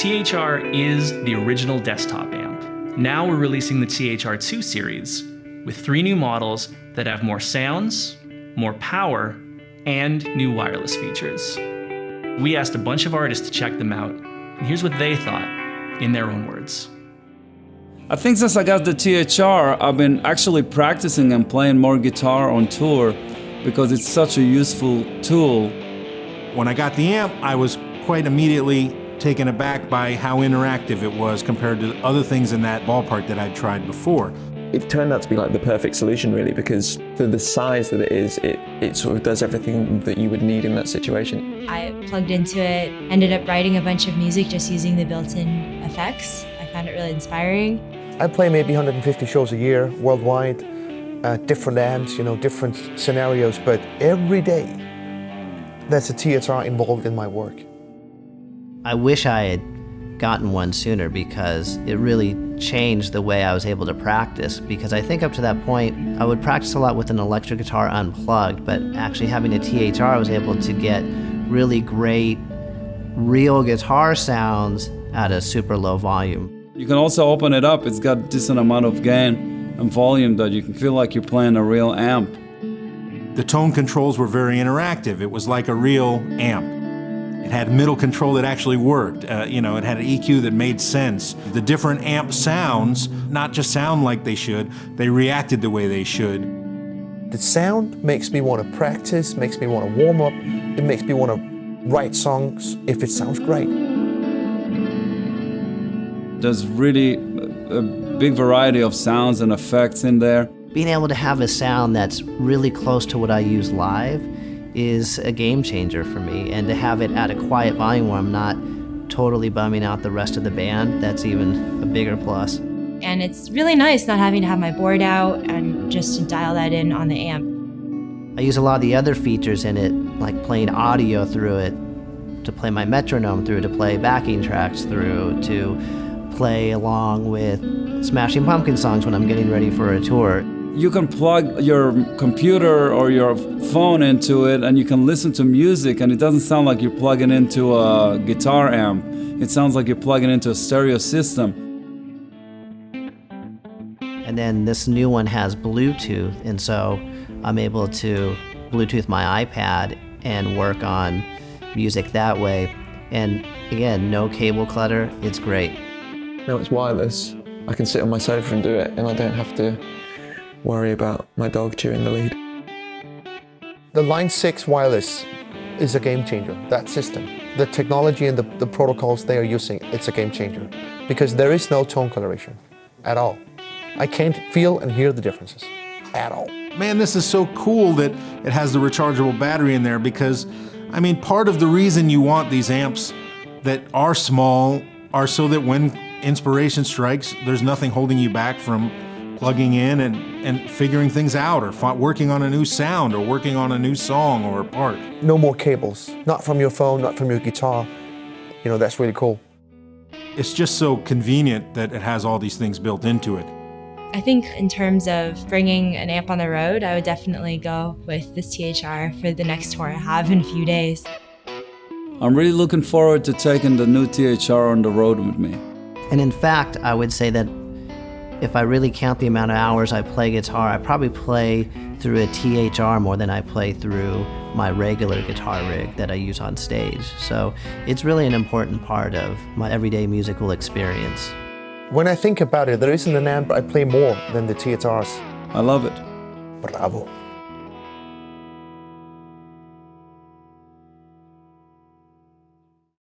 THR is the original desktop amp. Now we're releasing the THR II series with 3 new models that have more sounds, more power, and new wireless features. We asked a bunch of artists to check them out, and here's what they thought in their own words. I think since I got the THR, I've been actually practicing and playing more guitar on tour because it's such a useful tool. When I got the amp, I was quite immediately taken aback by how interactive it was compared to other things in that ballpark that I'd tried before. It turned out to be like the perfect solution really, because for the size that it is, it sort of does everything that you would need in that situation. I plugged into it, ended up writing a bunch of music just using the built-in effects. I found it really inspiring. I play maybe 150 shows a year worldwide, different amps, different scenarios, but every day there's a THR involved in my work. I wish I had gotten one sooner because it really changed the way I was able to practice, because I think up to that point I would practice a lot with an electric guitar unplugged, but actually having a THR I was able to get really great real guitar sounds at a super low volume. You can also open it up. It's got a decent amount of gain and volume that you can feel like you're playing a real amp. The tone controls were very interactive. It was like a real amp. It had middle control that actually worked. It had an EQ that made sense. The different amp sounds not just sound like they should, they reacted the way they should. The sound makes me want to practice, makes me want to warm up, it makes me want to write songs if it sounds great. There's really a big variety of sounds and effects in there. Being able to have a sound that's really close to what I use live is a game changer for me, and to have it at a quiet volume where I'm not totally bumming out the rest of the band, that's even a bigger plus. And it's really nice not having to have my board out and just to dial that in on the amp. I use a lot of the other features in it, like playing audio through it, to play my metronome through, to play backing tracks through, to play along with Smashing Pumpkins songs when I'm getting ready for a tour. You can plug your computer or your phone into it and you can listen to music, and it doesn't sound like you're plugging into a guitar amp. It sounds like you're plugging into a stereo system. And then this new one has Bluetooth, and so I'm able to Bluetooth my iPad and work on music that way. And again, no cable clutter, it's great. Now it's wireless. I can sit on my sofa and do it, and I don't have to worry about my dog chewing the lead. The Line 6 wireless is a game changer, that system. The technology and the protocols they are using, it's a game changer. Because there is no tone coloration at all. I can't feel and hear the differences at all. Man, this is so cool that it has the rechargeable battery in there, because, part of the reason you want these amps that are small are so that when inspiration strikes, there's nothing holding you back from plugging in and figuring things out, or working on a new sound, or working on a new song or a part. No more cables, not from your phone, not from your guitar. That's really cool. It's just so convenient that it has all these things built into it. I think in terms of bringing an amp on the road, I would definitely go with this THR for the next tour I have in a few days. I'm really looking forward to taking the new THR on the road with me. And in fact, I would say that if I really count the amount of hours I play guitar, I probably play through a THR more than I play through my regular guitar rig that I use on stage. So it's really an important part of my everyday musical experience. When I think about it, there isn't an amp I play more than the THRs. I love it. Bravo.